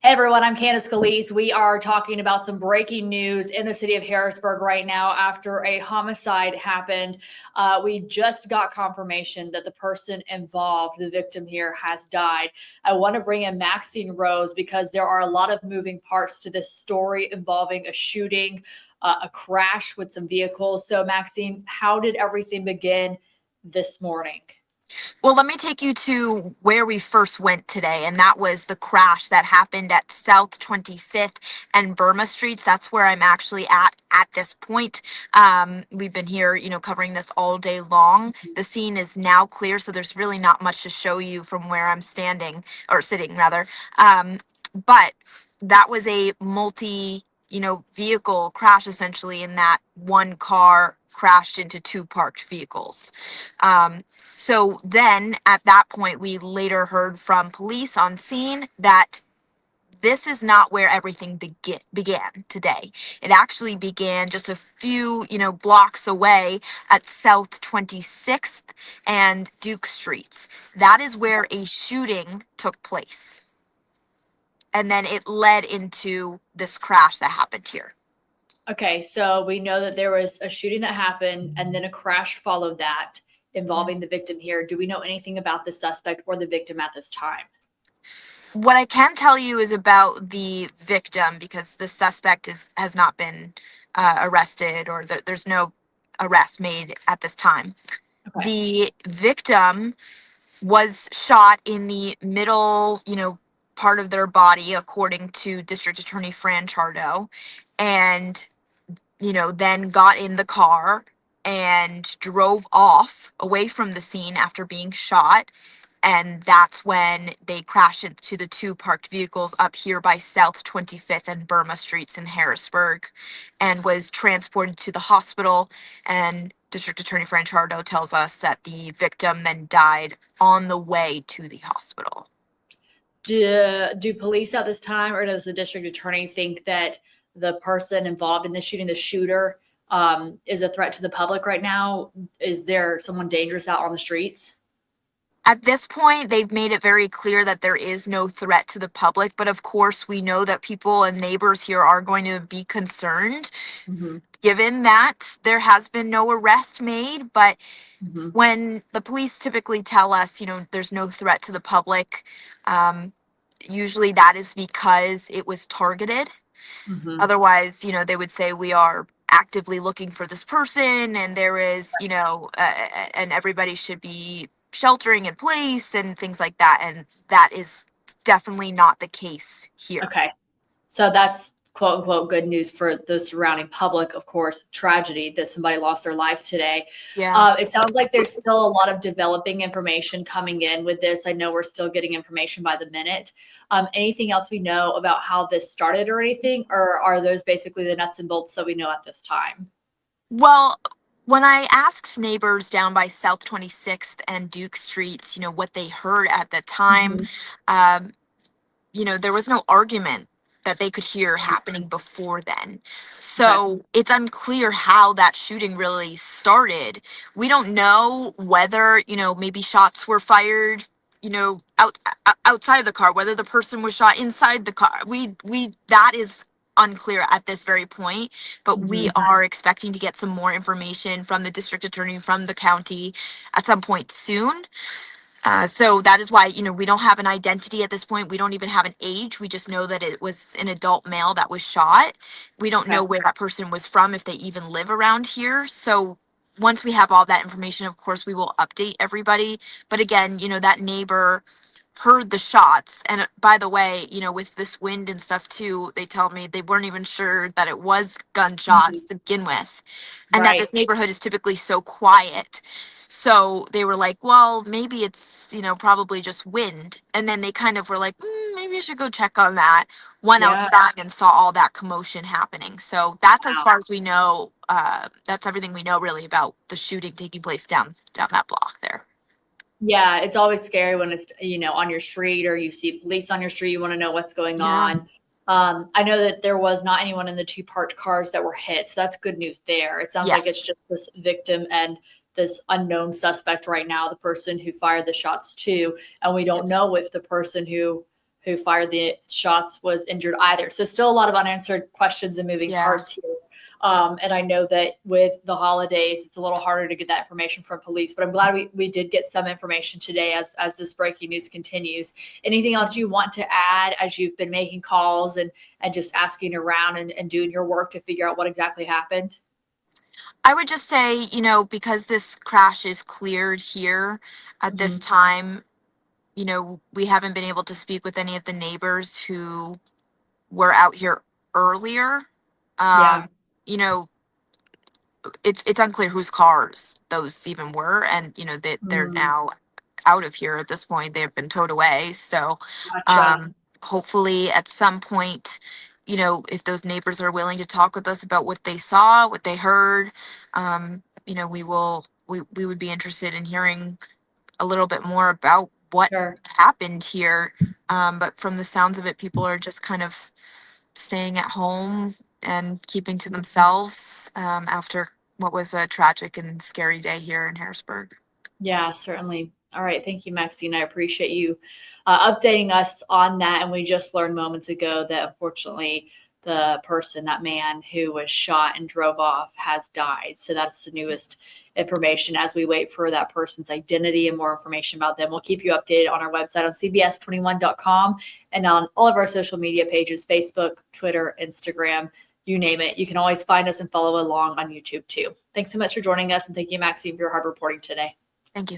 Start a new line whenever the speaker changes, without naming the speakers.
Hey everyone, I'm Candace Calise. We are talking about some breaking news in the city of Harrisburg right now after a homicide happened. We just got confirmation that the person involved, the victim here, has died. I want to bring in Maxine Rose because there are a lot of moving parts to this story involving a shooting, a crash with some vehicles. So Maxine, how did everything begin this morning?
Well, let me take you to where we first went today, and that was the crash that happened at South 25th and Burma Streets. That's where I'm actually at this point. We've been here, covering this all day long. The scene is now clear, so there's really not much to show you from where I'm standing, or sitting rather. But that was a vehicle crash, essentially, in that one car crashed into two parked vehicles. So then at that point, we later heard from police on scene that this is not where everything began today. It actually began just a few, blocks away at South 26th and Duke Streets. That is where a shooting took place. And then it led into this crash that happened here.
Okay, so we know that there was a shooting that happened and then a crash followed that involving the victim here. Do we know anything about the suspect or the victim at this time?
What I can tell you is about the victim, because the suspect has not been arrested, or there's no arrest made at this time.
Okay.
The victim was shot in the middle, part of their body, according to District Attorney Fran Chardo, and then got in the car and drove off away from the scene after being shot. And that's when they crashed into the two parked vehicles up here by South 25th and Burma Streets in Harrisburg, and was transported to the hospital. And District Attorney Fran Chardo tells us that the victim then died on the way to the hospital.
Do police at this time, or does the district attorney think that the person involved in the shooting, the shooter, is a threat to the public right now? Is there someone dangerous out on the streets?
At this point, they've made it very clear that there is no threat to the public, but of course, we know that people and neighbors here are going to be concerned, given that there has been no arrest made. But when the police typically tell us, there's no threat to the public, usually that is because it was targeted. Otherwise, they would say we are actively looking for this person, and there is, and everybody should be sheltering in place and things like that. And that is definitely not the case here.
Okay. So that's quote unquote good news for the surrounding public. Of course, tragedy that somebody lost their life today.
Yeah.
It sounds like there's still a lot of developing information coming in with this. I know we're still getting information by the minute. Anything else we know about how this started or anything, or are those basically the nuts and bolts that we know at this time?
Well, when I asked neighbors down by South 26th and Duke Streets, what they heard at the time, there was no argument that they could hear happening before then. So it's unclear how that shooting really started. We don't know whether, maybe shots were fired, outside of the car, whether the person was shot inside the car. That is unclear at this very point, but we are expecting to get some more information from the district attorney, from the county, at some point soon. So that is why, we don't have an identity at this point. We don't even have an age. We just know that it was an adult male that was shot. We don't know where that person was from, if they even live around here. So once we have all that information, of course, we will update everybody. But again, that neighbor heard the shots. And by the way, with this wind and stuff too, they tell me they weren't even sure that it was gunshots to begin with. And that this neighborhood is typically so quiet. So they were like, well, maybe it's, probably just wind. And then they kind of were like, maybe I should go check on that. Went outside and saw all that commotion happening. So that's as far as we know. That's everything we know really about the shooting taking place down that block there.
Yeah, it's always scary when it's, on your street, or you see police on your street, you want to know what's going on. I know that there was not anyone in the two parked cars that were hit. So that's good news there. It sounds like it's just this victim and this unknown suspect right now, the person who fired the shots too. And we don't know if the person who who fired the shots was injured either. So still a lot of unanswered questions and moving parts here. And I know that with the holidays, it's a little harder to get that information from police, but I'm glad we did get some information today as this breaking news continues. Anything else you want to add as you've been making calls and just asking around and doing your work to figure out what exactly happened?
I would just say, because this crash is cleared here at this time, we haven't been able to speak with any of the neighbors who were out here earlier.
Yeah.
You know, it's unclear whose cars those even were, and they're now out of here at this point. They've been towed away. So
Gotcha.
hopefully at some point, if those neighbors are willing to talk with us about what they saw, what they heard, we would be interested in hearing a little bit more about what
Sure.
happened here. But from the sounds of it, people are just kind of staying at home and keeping to themselves after what was a tragic and scary day here in Harrisburg.
Yeah, certainly. All right. Thank you, Maxine. I appreciate you updating us on that. And we just learned moments ago that unfortunately the person, that man who was shot and drove off, has died. So that's the newest information as we wait for that person's identity and more information about them. We'll keep you updated on our website on cbs21.com and on all of our social media pages, Facebook, Twitter, Instagram, you name it. You can always find us and follow along on YouTube too. Thanks so much for joining us. And thank you, Maxine, for your hard reporting today.
Thank you.